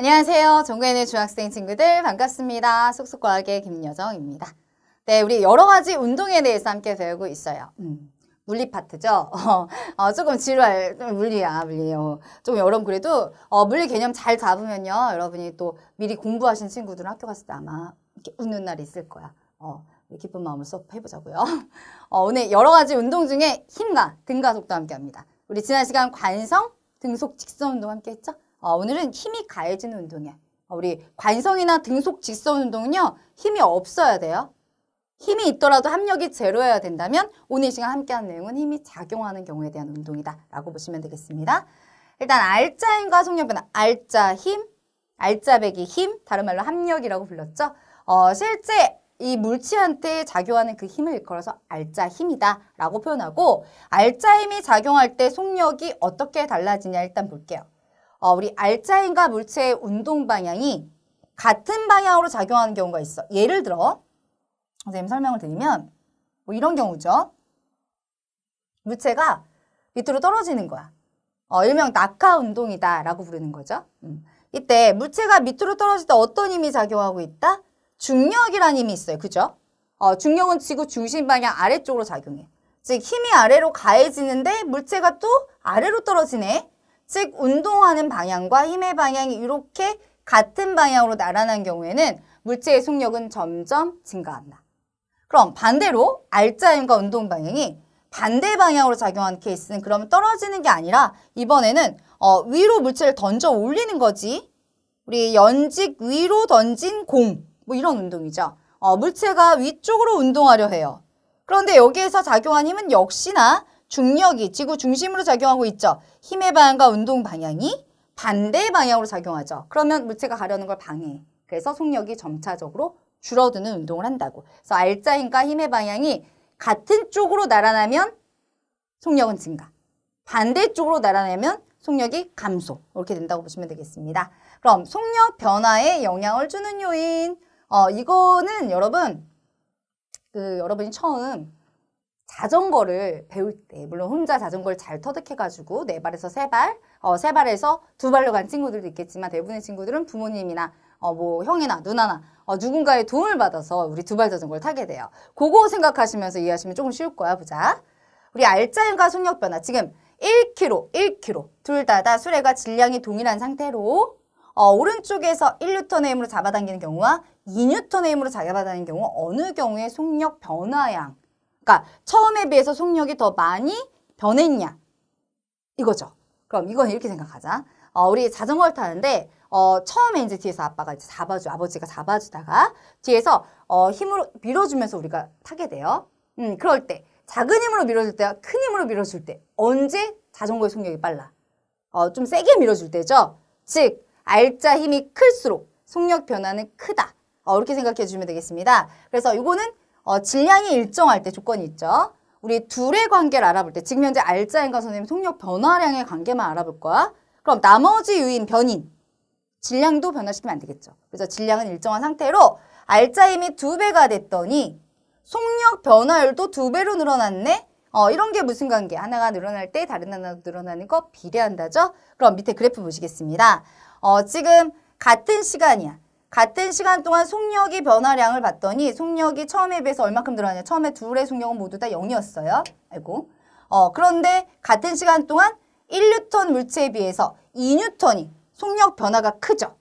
안녕하세요. 전국의 중학생 친구들 반갑습니다. 쏙쏙과학의 김여정입니다. 네, 우리 여러 가지 운동에 대해서 함께 배우고 있어요. 물리 파트죠. 조금 지루할 물리예요. 조금 여러분 그래도 물리 개념 잘 잡으면요, 여러분이 또 미리 공부하신 친구들은 학교 갔을 때 아마 이렇게 웃는 날이 있을 거야. 기쁜 마음을 수업 해보자고요. 오늘 여러 가지 운동 중에 힘과 등가속도 함께 합니다. 우리 지난 시간 관성, 등속, 직선 운동 함께 했죠? 오늘은 힘이 가해지는 운동이야. 우리 관성이나 등속, 직선 운동은요, 힘이 없어야 돼요. 힘이 있더라도 합력이 제로여야 된다면 오늘 이 시간 함께하는 내용은 힘이 작용하는 경우에 대한 운동이다 라고 보시면 되겠습니다. 일단 알짜 힘과 속력 변화, 알짜 힘, 알짜배기 힘, 다른 말로 합력이라고 불렀죠. 실제 이 물체한테 작용하는 그 힘을 일컬어서 알짜 힘이다 라고 표현하고, 알짜 힘이 작용할 때 속력이 어떻게 달라지냐 일단 볼게요. 우리 알짜 힘과 물체의 운동 방향이 같은 방향으로 작용하는 경우가 있어. 예를 들어 선생님 설명을 드리면 뭐 이런 경우죠. 물체가 밑으로 떨어지는 거야. 일명 낙하 운동이다 라고 부르는 거죠. 이때 물체가 밑으로 떨어질 때 어떤 힘이 작용하고 있다? 중력이라는 힘이 있어요. 그죠? 중력은 지구 중심 방향 아래쪽으로 작용해. 즉 힘이 아래로 가해지는데 물체가 또 아래로 떨어지네. 즉 운동하는 방향과 힘의 방향이 이렇게 같은 방향으로 날아가는 경우에는 물체의 속력은 점점 증가한다. 그럼 반대로 알짜 힘과 운동 방향이 반대 방향으로 작용하는 케이스는 그러면 떨어지는 게 아니라 이번에는 위로 물체를 던져 올리는 거지. 우리 연직 위로 던진 공, 뭐 이런 운동이죠. 물체가 위쪽으로 운동하려 해요. 그런데 여기에서 작용한 힘은 역시나 중력이 지구 중심으로 작용하고 있죠. 힘의 방향과 운동 방향이 반대 방향으로 작용하죠. 그러면 물체가 가려는 걸 방해해. 그래서 속력이 점차적으로 줄어드는 운동을 한다고. 그래서 알짜 힘과 힘의 방향이 같은 쪽으로 날아나면 속력은 증가. 반대쪽으로 날아나면 속력이 감소. 이렇게 된다고 보시면 되겠습니다. 그럼 속력 변화에 영향을 주는 요인. 이거는 여러분이 처음 자전거를 배울 때, 물론 혼자 자전거를 잘 터득해가지고 4발에서 3발, 3발에서 2발로 간 친구들도 있겠지만 대부분의 친구들은 부모님이나 뭐 형이나 누나나 누군가의 도움을 받아서 우리 2발 자전거를 타게 돼요. 그거 생각하시면서 이해하시면 조금 쉬울 거야. 보자. 우리 알짜 힘과 속력 변화. 지금 1kg 둘 다 수레가 질량이 동일한 상태로 오른쪽에서 1N의 힘으로 잡아당기는 경우와 2N의 힘으로 잡아당기는 경우 어느 경우에 속력 변화량, 그러니까 처음에 비해서 속력이 더 많이 변했냐 이거죠. 그럼 이건 이렇게 생각하자. 우리 자전거를 타는데 처음에 이제 뒤에서 아빠가 이제 아버지가 잡아주다가 뒤에서 힘으로 밀어주면서 우리가 타게 돼요. 그럴 때 작은 힘으로 밀어줄 때와 큰 힘으로 밀어줄 때 언제 자전거의 속력이 빨라? 좀 세게 밀어줄 때죠. 즉 알짜 힘이 클수록 속력 변화는 크다. 이렇게 생각해 주시면 되겠습니다. 그래서 이거는 질량이 일정할 때 조건이 있죠. 우리 둘의 관계를 알아볼 때 지금 현재 알짜 힘과 선생님 속력 변화량의 관계만 알아볼 거야. 그럼 나머지 요인 변인 질량도 변화시키면 안 되겠죠. 그래서 질량은 일정한 상태로 알짜 힘이 2배가 됐더니 속력 변화율도 2배로 늘어났네. 이런 게 무슨 관계? 하나가 늘어날 때 다른 하나도 늘어나는 거 비례한다죠. 그럼 밑에 그래프 보시겠습니다. 지금 같은 시간이야. 같은 시간 동안 속력이 변화량을 봤더니 속력이 처음에 비해서 얼마큼 늘어나냐. 처음에 둘의 속력은 모두 다 0이었어요. 아이고. 그런데 같은 시간 동안 1N 물체에 비해서 2N이 속력 변화가 크죠.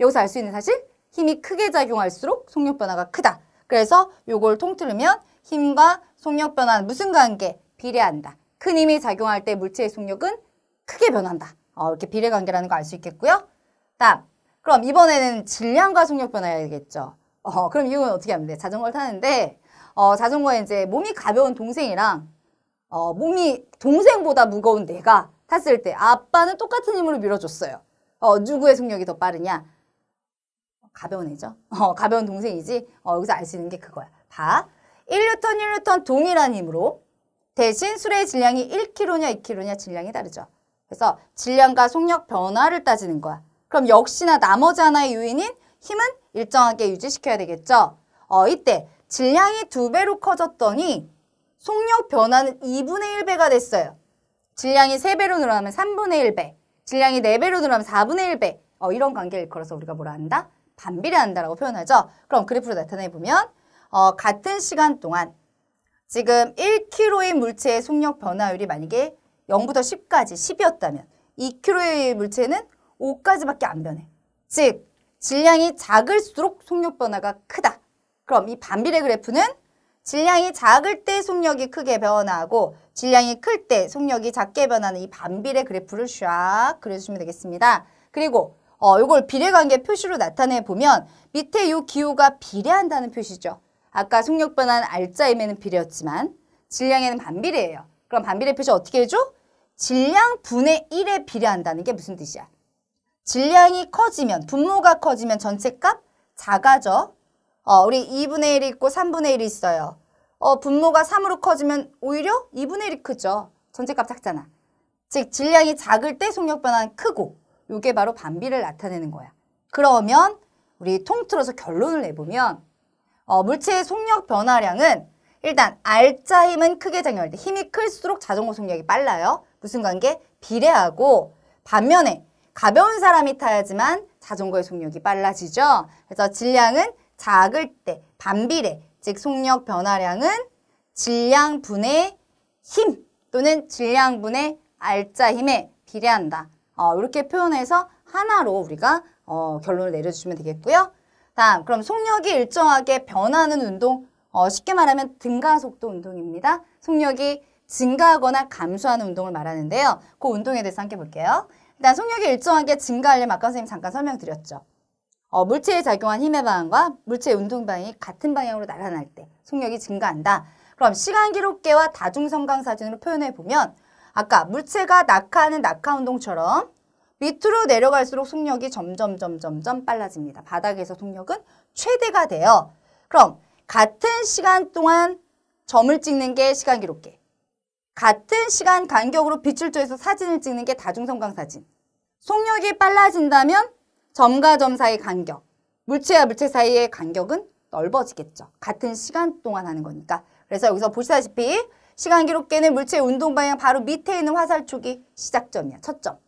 여기서 알 수 있는 사실, 힘이 크게 작용할수록 속력 변화가 크다. 그래서 요걸 통틀으면 힘과 속력 변화는 무슨 관계? 비례한다. 큰 힘이 작용할 때 물체의 속력은 크게 변한다. 이렇게 비례관계라는 거 알 수 있겠고요. 다음, 그럼 이번에는 질량과 속력 변화야겠죠. 그럼 이건 어떻게 하면 돼? 자전거를 타는데 자전거에 이제 몸이 가벼운 동생이랑 몸이 동생보다 무거운 내가 탔을 때 아빠는 똑같은 힘으로 밀어줬어요. 누구의 속력이 더 빠르냐? 가벼운 애죠. 가벼운 동생이지. 여기서 알 수 있는 게 그거야. 봐. 1N 동일한 힘으로 대신 수레의 질량이 1kg냐 2kg냐 질량이 다르죠. 그래서 질량과 속력 변화를 따지는 거야. 그럼 역시나 나머지 하나의 요인인 힘은 일정하게 유지시켜야 되겠죠. 이때 질량이 2배로 커졌더니 속력 변화는 2분의 1배가 됐어요. 질량이 3배로 늘어나면 3분의 1배, 질량이 4배로 늘어나면 4분의 1배. 이런 관계를 일컬어서 우리가 뭐라 한다? 반비례한다라고 표현하죠. 그럼 그래프로 나타내 보면 같은 시간 동안 지금 1kg의 물체의 속력 변화율이 만약에 0부터 10까지 10이었다면 2kg의 물체는 5까지밖에 안 변해. 즉 질량이 작을수록 속력 변화가 크다. 그럼 이 반비례 그래프는 질량이 작을 때 속력이 크게 변화하고 질량이 클 때 속력이 작게 변하는 이 반비례 그래프를 샥 그려주시면 되겠습니다. 그리고 이걸 비례관계 표시로 나타내 보면 밑에 이 기호가 비례한다는 표시죠. 아까 속력 변화는 알짜임에는 비례였지만 질량에는 반비례예요. 그럼 반비례 표시 어떻게 해줘? 질량 분의 1에 비례한다는 게 무슨 뜻이야? 질량이 커지면, 분모가 커지면 전체 값 작아져. 우리 2분의 1이 있고 3분의 1이 있어요. 분모가 3으로 커지면 오히려 2분의 1이 크죠. 전체 값 작잖아. 즉 질량이 작을 때 속력 변화는 크고 이게 바로 반비례를 나타내는 거야. 그러면 우리 통틀어서 결론을 내보면 물체의 속력 변화량은 일단 알짜 힘은 크게 작용할 때 힘이 클수록 자전거 속력이 빨라요. 무슨 관계? 비례하고 반면에 가벼운 사람이 타야지만 자전거의 속력이 빨라지죠. 그래서 질량은 작을 때 반비례, 즉 속력 변화량은 질량분의 힘 또는 질량분의 알짜 힘에 비례한다. 이렇게 표현해서 하나로 우리가 결론을 내려주시면 되겠고요. 다음, 그럼 속력이 일정하게 변하는 운동, 쉽게 말하면 등가속도 운동입니다. 속력이 증가하거나 감소하는 운동을 말하는데요. 그 운동에 대해서 함께 볼게요. 일단 속력이 일정하게 증가하려면 아까 선생님 잠깐 설명드렸죠. 물체에 작용한 힘의 방향과 물체의 운동 방향이 같은 방향으로 나타날 때 속력이 증가한다. 그럼 시간 기록계와 다중섬광 사진으로 표현해 보면 아까 물체가 낙하하는 낙하 운동처럼 밑으로 내려갈수록 속력이 점점 빨라집니다. 바닥에서 속력은 최대가 돼요. 그럼 같은 시간 동안 점을 찍는 게 시간 기록계. 같은 시간 간격으로 빛을 쬐서 사진을 찍는 게 다중섬광 사진. 속력이 빨라진다면 점과 점 사이 간격, 물체와 물체 사이의 간격은 넓어지겠죠. 같은 시간 동안 하는 거니까. 그래서 여기서 보시다시피 시간 기록계는 물체의 운동 방향 바로 밑에 있는 화살촉이 시작점이야. 첫 점.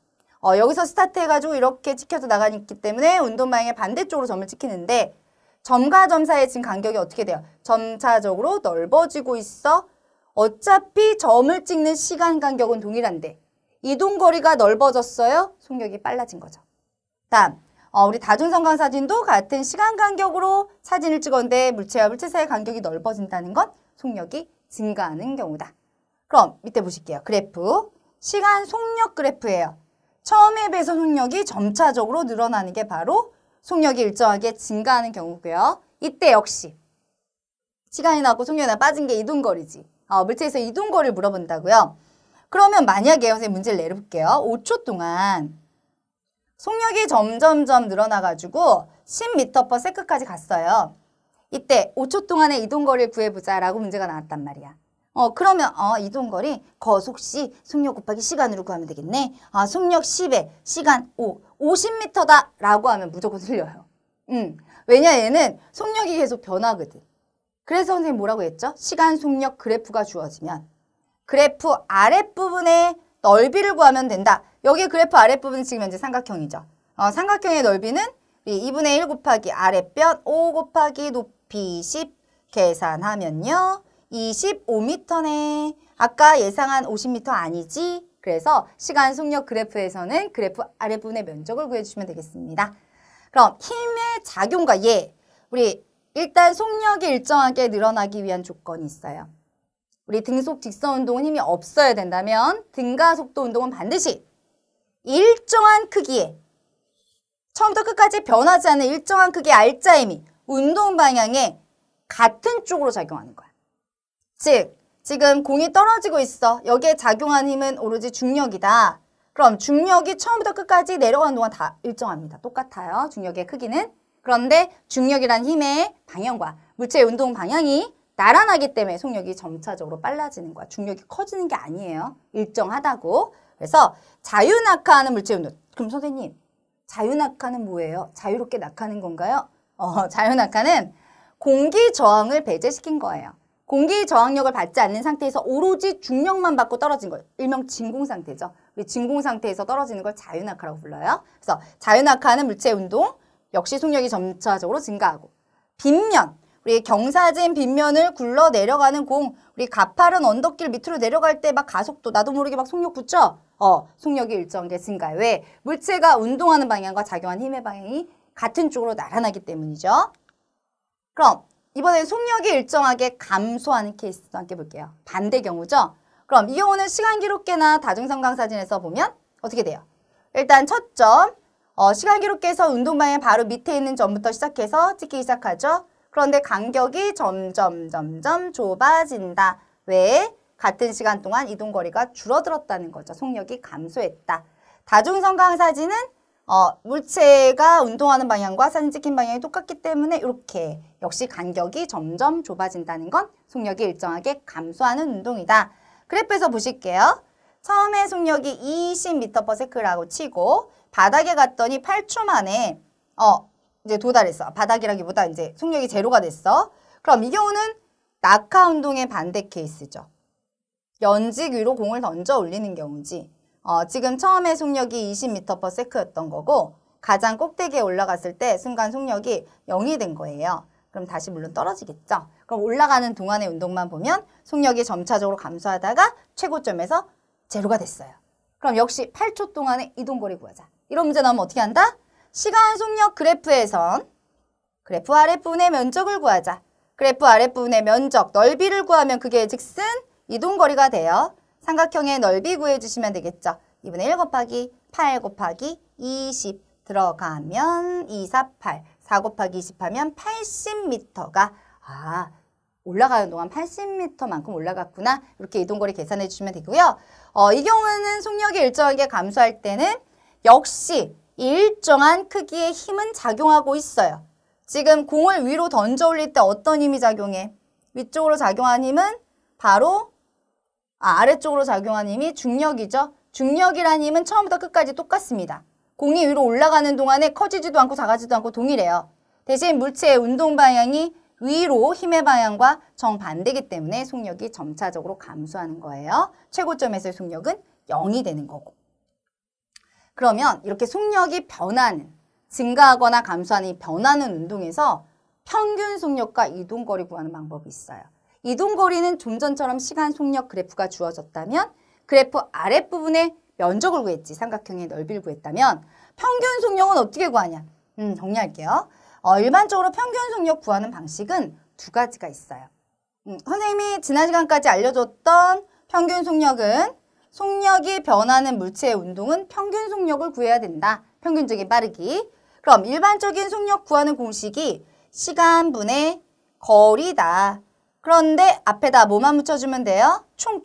여기서 스타트해가지고 이렇게 찍혀서 나가기 때문에 운동 방향의 반대쪽으로 점을 찍히는데 점과 점 사이의 지금 간격이 어떻게 돼요? 점차적으로 넓어지고 있어. 어차피 점을 찍는 시간 간격은 동일한데 이동 거리가 넓어졌어요. 속력이 빨라진 거죠. 다음, 우리 다중섬광 사진도 같은 시간 간격으로 사진을 찍었는데 물체와 물체 사이의 간격이 넓어진다는 건 속력이 증가하는 경우다. 그럼 밑에 보실게요. 그래프, 시간 속력 그래프예요. 처음에 비해서 속력이 점차적으로 늘어나는 게 바로 속력이 일정하게 증가하는 경우고요. 이때 역시 시간이 나고 속력이 빠진 게 이동거리지. 물체에서 이동거리를 물어본다고요. 그러면 만약에 선생님 문제를 내려볼게요. 5초 동안 속력이 점점 늘어나가지고 10m/s까지 갔어요. 이때 5초 동안의 이동거리를 구해보자라고 문제가 나왔단 말이야. 그러면 이동거리 거속시 속력 곱하기 시간으로 구하면 되겠네. 속력 10에 시간 5, 50m다 라고 하면 무조건 틀려요. 왜냐 얘는 속력이 계속 변하거든. 그래서 선생님 뭐라고 했죠? 시간 속력 그래프가 주어지면 그래프 아랫부분의 넓이를 구하면 된다. 여기 그래프 아랫부분은 지금 현재 삼각형이죠. 삼각형의 넓이는 2분의 1 곱하기 아랫변 5 곱하기 높이 10 계산하면요. 25m네. 아까 예상한 50m 아니지? 그래서 시간 속력 그래프에서는 그래프 아랫부분의 면적을 구해주시면 되겠습니다. 그럼 힘의 작용과 우리 일단 속력이 일정하게 늘어나기 위한 조건이 있어요. 우리 등속 직선 운동은 힘이 없어야 된다면 등가속도 운동은 반드시 일정한 크기에 처음부터 끝까지 변하지 않는 일정한 크기의 알짜 힘이 운동 방향에 같은 쪽으로 작용하는 거야. 즉 지금 공이 떨어지고 있어. 여기에 작용한 힘은 오로지 중력이다. 그럼 중력이 처음부터 끝까지 내려가는 동안 다 일정합니다. 똑같아요. 중력의 크기는. 그런데 중력이란 힘의 방향과 물체의 운동 방향이 나란하기 때문에 속력이 점차적으로 빨라지는 거야. 중력이 커지는 게 아니에요. 일정하다고. 그래서 자유낙하하는 물체 운동. 그럼 선생님, 자유낙하는 뭐예요? 자유롭게 낙하는 건가요? 자유낙하는 공기 저항을 배제시킨 거예요. 공기 저항력을 받지 않는 상태에서 오로지 중력만 받고 떨어진 거예요. 일명 진공 상태죠. 우리 진공 상태에서 떨어지는 걸 자유낙하라고 불러요. 그래서 자유낙하는 물체의 운동, 역시 속력이 점차적으로 증가하고. 빗면, 우리 경사진 빗면을 굴러 내려가는 공, 우리 가파른 언덕길 밑으로 내려갈 때 막 가속도, 나도 모르게 막 속력 붙죠? 속력이 일정하게 증가해. 왜? 물체가 운동하는 방향과 작용한 힘의 방향이 같은 쪽으로 나란하기 때문이죠. 그럼 이번에 속력이 일정하게 감소하는 케이스도 함께 볼게요. 반대 경우죠. 그럼 이 경우는 시간 기록계나 다중성 강사진에서 보면 어떻게 돼요? 일단 첫 점, 시간 기록계에서 운동 방향 바로 밑에 있는 점부터 시작해서 찍기 시작하죠. 그런데 간격이 점점 좁아진다. 왜? 같은 시간 동안 이동 거리가 줄어들었다는 거죠. 속력이 감소했다. 다중성 강사진은 물체가 운동하는 방향과 사진 찍힌 방향이 똑같기 때문에 이렇게 역시 간격이 점점 좁아진다는 건 속력이 일정하게 감소하는 운동이다. 그래프에서 보실게요. 처음에 속력이 20m/s라고 치고 바닥에 갔더니 8초 만에 이제 도달했어. 바닥이라기보다 이제 속력이 제로가 됐어. 그럼 이 경우는 낙하 운동의 반대 케이스죠. 연직 위로 공을 던져 올리는 경우지. 지금 처음에 속력이 20m/s였던 거고 가장 꼭대기에 올라갔을 때 순간 속력이 0이 된 거예요. 그럼 다시 물론 떨어지겠죠. 그럼 올라가는 동안의 운동만 보면 속력이 점차적으로 감소하다가 최고점에서 제로가 됐어요. 그럼 역시 8초 동안의 이동거리 구하자. 이런 문제 나오면 어떻게 한다? 시간 속력 그래프에선 그래프 아랫부분의 면적을 구하자. 그래프 아랫부분의 면적, 넓이를 구하면 그게 즉슨 이동거리가 돼요. 삼각형의 넓이 구해주시면 되겠죠. 2분의 1 곱하기 8 곱하기 20 들어가면 2, 4, 8. 4 곱하기 20 하면 80m가 올라가는 동안 80m만큼 올라갔구나. 이렇게 이동거리 계산해 주시면 되고요. 이 경우는 속력이 일정하게 감소할 때는 역시 일정한 크기의 힘은 작용하고 있어요. 지금 공을 위로 던져 올릴 때 어떤 힘이 작용해? 위쪽으로 작용한 힘은 바로 아래쪽으로 작용한 힘이 중력이죠. 중력이라는 힘은 처음부터 끝까지 똑같습니다. 공이 위로 올라가는 동안에 커지지도 않고 작아지도 않고 동일해요. 대신 물체의 운동 방향이 위로 힘의 방향과 정반대이기 때문에 속력이 점차적으로 감소하는 거예요. 최고점에서의 속력은 0이 되는 거고. 그러면 이렇게 속력이 변하는, 증가하거나 감소하는 이 변하는 운동에서 평균 속력과 이동거리 구하는 방법이 있어요. 이동거리는 좀 전처럼 시간 속력 그래프가 주어졌다면 그래프 아랫부분에 면적을 구했지, 삼각형의 넓이를 구했다면 평균 속력은 어떻게 구하냐? 정리할게요. 일반적으로 평균 속력 구하는 방식은 두 가지가 있어요. 선생님이 지난 시간까지 알려줬던 평균 속력은 속력이 변하는 물체의 운동은 평균 속력을 구해야 된다. 평균적인 빠르기. 그럼 일반적인 속력 구하는 공식이 시간분의 거리다. 그런데 앞에다 뭐만 붙여주면 돼요? 총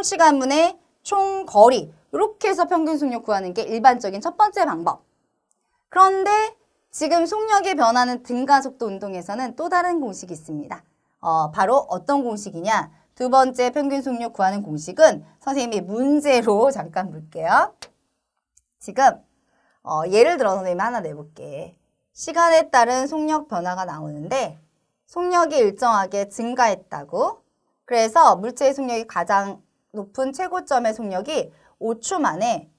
시간분의 총 거리. 이렇게 해서 평균 속력 구하는 게 일반적인 첫 번째 방법. 그런데 지금 속력이 변하는 등가속도 운동에서는 또 다른 공식이 있습니다. 바로 어떤 공식이냐? 두 번째 평균 속력 구하는 공식은 선생님이 문제로 잠깐 볼게요. 지금 예를 들어 선생님이 하나 내볼게. 시간에 따른 속력 변화가 나오는데 속력이 일정하게 증가했다고. 그래서 물체의 속력이 가장 높은 최고점의 속력이 5초 만에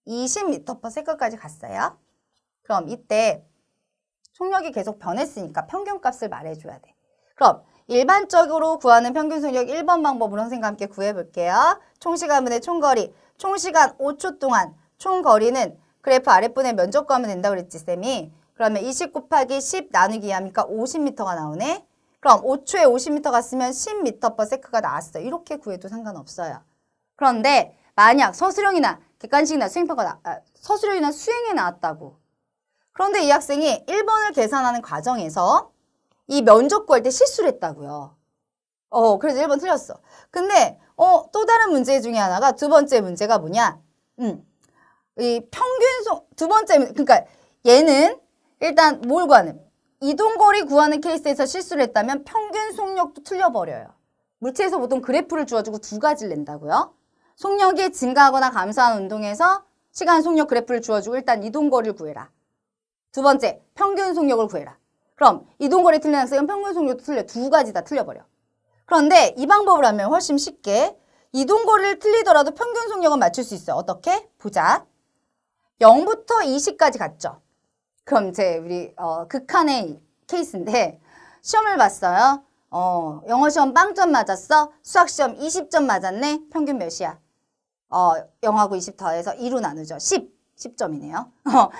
20m/s까지 갔어요. 그럼 이때 속력이 계속 변했으니까 평균값을 말해줘야 돼. 그럼 일반적으로 구하는 평균 속력 1번 방법으로 선생님과 함께 구해볼게요. 총시간분의 총거리. 총시간 5초 동안 총거리는 그래프 아랫분의 면적 구하면 된다고 그랬지, 쌤이. 그러면 20 곱하기 10 나누기 2하니까 50m가 나오네. 그럼 5초에 50m 갔으면 10m/s가 나왔어. 이렇게 구해도 상관없어요. 그런데 만약 서술형이나 객관식이나 서술형이나 수행에 나왔다고. 그런데 이 학생이 1번을 계산하는 과정에서 이 면적 구할 때 실수를 했다고요. 그래서 1번 틀렸어. 근데 또 다른 문제 중에 하나가 두 번째 문제가 뭐냐? 이 두 번째, 그러니까 얘는 일단 뭘 구하는? 이동거리 구하는 케이스에서 실수를 했다면 평균 속력도 틀려버려요. 물체에서 보통 그래프를 주어주고 두 가지를 낸다고요. 속력이 증가하거나 감소하는 운동에서 시간 속력 그래프를 주어주고 일단 이동거리를 구해라. 두 번째, 평균 속력을 구해라. 그럼 이동거리 틀린 학생은 평균 속력도 틀려. 두 가지 다 틀려버려. 그런데 이 방법을 하면 훨씬 쉽게 이동거리를 틀리더라도 평균 속력은 맞출 수 있어요. 어떻게? 보자. 0부터 20까지 갔죠. 그럼 이제 우리 극한의 케이스인데 시험을 봤어요. 영어 시험 빵점 맞았어. 수학 시험 20점 맞았네. 평균 몇이야? 0하고 20 더해서 2로 나누죠. 10점이네요.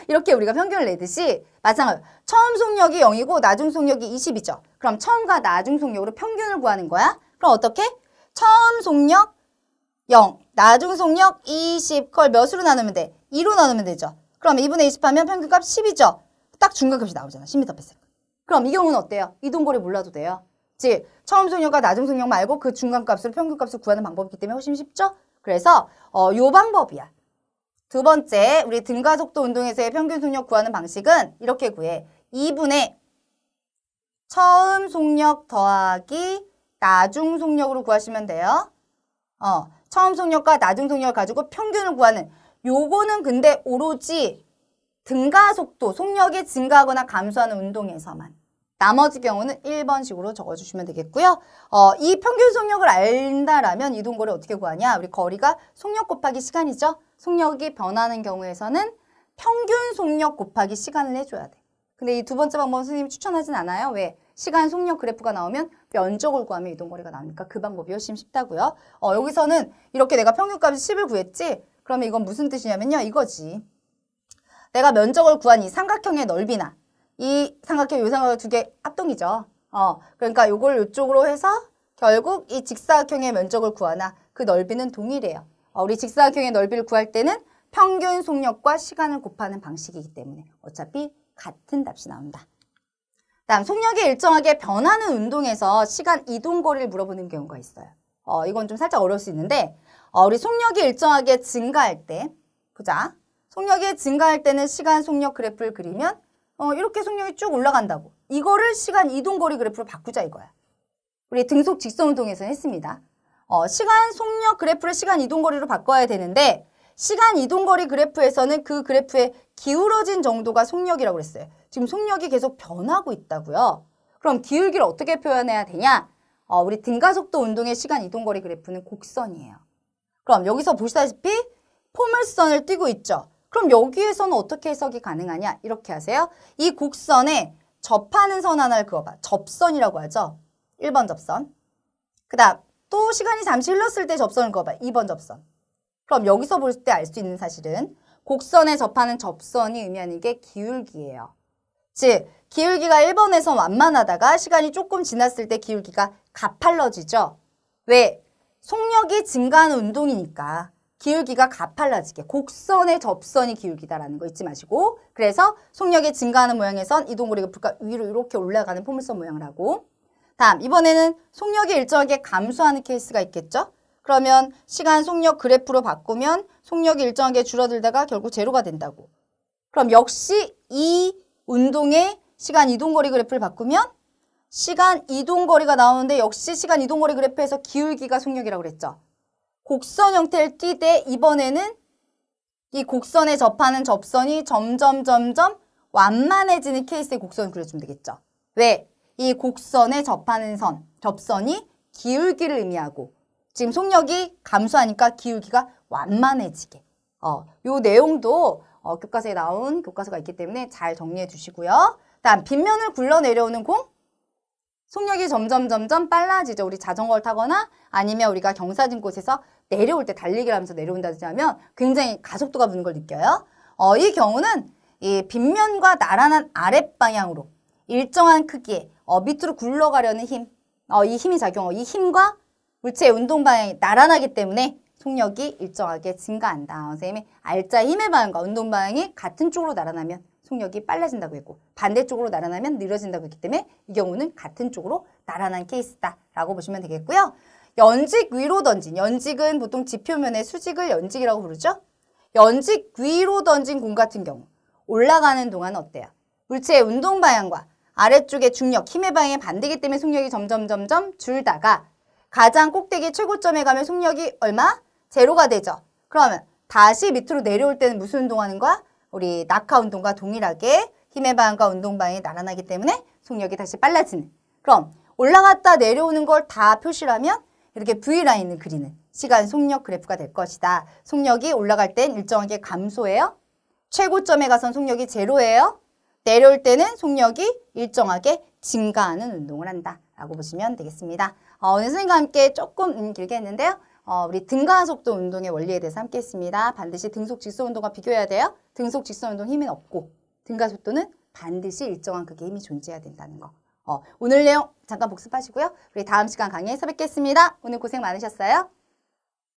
이렇게 우리가 평균을 내듯이 마찬가지로 처음 속력이 0이고 나중 속력이 20이죠. 그럼 처음과 나중 속력으로 평균을 구하는 거야. 그럼 어떻게? 처음 속력 0, 나중 속력 20, 그걸 몇으로 나누면 돼? 2로 나누면 되죠. 그럼 2분의 20 하면 평균값 10이죠. 딱 중간값이 나오잖아. 10m/s. 그럼 이 경우는 어때요? 이동거리 몰라도 돼요. 즉 처음 속력과 나중 속력 말고 그 중간값으로 평균값을 구하는 방법이기 때문에 훨씬 쉽죠? 그래서 요 방법이야. 두 번째, 우리 등가속도 운동에서의 평균 속력 구하는 방식은 이렇게 구해. 2분의 처음 속력 더하기 나중 속력으로 구하시면 돼요. 처음 속력과 나중 속력을 가지고 평균을 구하는 요거는 근데 오로지 등가속도, 속력이 증가하거나 감소하는 운동에서만. 나머지 경우는 1번식으로 적어주시면 되겠고요. 이 평균 속력을 안다라면 이동거리 어떻게 구하냐? 우리 거리가 속력 곱하기 시간이죠. 속력이 변하는 경우에서는 평균 속력 곱하기 시간을 해줘야 돼. 근데 이 두 번째 방법은 선생님이 추천하진 않아요. 왜? 시간 속력 그래프가 나오면 면적을 구하면 이동거리가 나오니까 그 방법이 훨씬 쉽다고요. 여기서는 이렇게 내가 평균값이 10을 구했지? 그러면 이건 무슨 뜻이냐면요. 이거지. 내가 면적을 구한 이 삼각형의 넓이나 이 삼각형, 요 삼각형 두 개 합동이죠. 그러니까 요걸 이쪽으로 해서 결국 이 직사각형의 면적을 구하나 그 넓이는 동일해요. 우리 직사각형의 넓이를 구할 때는 평균 속력과 시간을 곱하는 방식이기 때문에 어차피 같은 답이 나온다. 다음 속력이 일정하게 변하는 운동에서 시간 이동거리를 물어보는 경우가 있어요. 이건 좀 살짝 어려울 수 있는데 우리 속력이 일정하게 증가할 때 보자. 속력이 증가할 때는 시간 속력 그래프를 그리면 이렇게 속력이 쭉 올라간다고. 이거를 시간 이동거리 그래프로 바꾸자 이거야. 우리 등속 직선 운동에서 했습니다. 시간 속력 그래프를 시간 이동거리로 바꿔야 되는데 시간 이동거리 그래프에서는 그 그래프의 기울어진 정도가 속력이라고 그랬어요. 지금 속력이 계속 변하고 있다고요. 그럼 기울기를 어떻게 표현해야 되냐? 우리 등가속도 운동의 시간 이동거리 그래프는 곡선이에요. 그럼 여기서 보시다시피 포물선을 띄고 있죠. 그럼 여기에서는 어떻게 해석이 가능하냐? 이렇게 하세요. 이 곡선에 접하는 선 하나를 그어봐. 접선이라고 하죠. 1번 접선. 그 다음 또 시간이 잠시 흘렀을 때 접선을 그어봐. 2번 접선. 그럼 여기서 볼 때 알 수 있는 사실은 곡선에 접하는 접선이 의미하는 게 기울기예요. 즉 기울기가 1번에서 완만하다가 시간이 조금 지났을 때 기울기가 가팔러지죠. 왜? 속력이 증가하는 운동이니까 기울기가 가팔라지게 곡선의 접선이 기울기다라는 거 잊지 마시고 그래서 속력이 증가하는 모양에선 이동거리 그래프가 위로 이렇게 올라가는 포물선 모양을 하고 다음 이번에는 속력이 일정하게 감소하는 케이스가 있겠죠. 그러면 시간 속력 그래프로 바꾸면 속력이 일정하게 줄어들다가 결국 제로가 된다고. 그럼 역시 이 운동의 시간 이동거리 그래프를 바꾸면 시간 이동거리가 나오는데 역시 시간 이동거리 그래프에서 기울기가 속력이라고 그랬죠. 곡선 형태를 띠되 이번에는 이 곡선에 접하는 접선이 점점 완만해지는 케이스의 곡선을 그려주면 되겠죠. 왜? 이 곡선에 접하는 접선이 기울기를 의미하고 지금 속력이 감소하니까 기울기가 완만해지게. 요 내용도 교과서에 나온 교과서가 있기 때문에 잘 정리해 두시고요. 다음 빗면을 굴러 내려오는 공. 속력이 점점 빨라지죠. 우리 자전거를 타거나 아니면 우리가 경사진 곳에서 내려올 때 달리기를 하면서 내려온다든지 하면 굉장히 가속도가 붙는 걸 느껴요. 이 경우는 이 빗면과 나란한 아랫방향으로 일정한 크기의 밑으로 굴러가려는 힘, 이 힘이 작용하고 이 힘과 물체의 운동 방향이 나란하기 때문에 속력이 일정하게 증가한다. 선생님이 알짜 힘의 방향과 운동 방향이 같은 쪽으로 나란하면 속력이 빨라진다고 했고 반대쪽으로 나란하면 느려진다고 했기 때문에 이 경우는 같은 쪽으로 나란한 케이스다라고 보시면 되겠고요. 연직 위로 던진, 연직은 보통 지표면의 수직을 연직이라고 부르죠. 연직 위로 던진 공 같은 경우 올라가는 동안 어때요? 물체의 운동 방향과 아래쪽의 중력, 힘의 방향이 반대이기 때문에 속력이 점점 줄다가 가장 꼭대기 최고점에 가면 속력이 얼마? 제로가 되죠. 그러면 다시 밑으로 내려올 때는 무슨 운동하는 거야? 우리 낙하 운동과 동일하게 힘의 방향과 운동 방향이 나란하기 때문에 속력이 다시 빨라지는. 그럼 올라갔다 내려오는 걸 다 표시를 하면 이렇게 V라인을 그리는 시간 속력 그래프가 될 것이다. 속력이 올라갈 땐 일정하게 감소해요. 최고점에 가선 속력이 제로예요. 내려올 때는 속력이 일정하게 증가하는 운동을 한다 라고 보시면 되겠습니다. 오늘 선생님과 함께 조금 길게 했는데요. 우리 등가속도 운동의 원리에 대해서 함께 했습니다. 반드시 등속 직선 운동과 비교해야 돼요. 등속 직선 운동 힘은 없고 등가속도는 반드시 일정한 극의 힘이 존재해야 된다는 거. 오늘 내용 잠깐 복습하시고요. 우리 다음 시간 강의에서 뵙겠습니다. 오늘 고생 많으셨어요.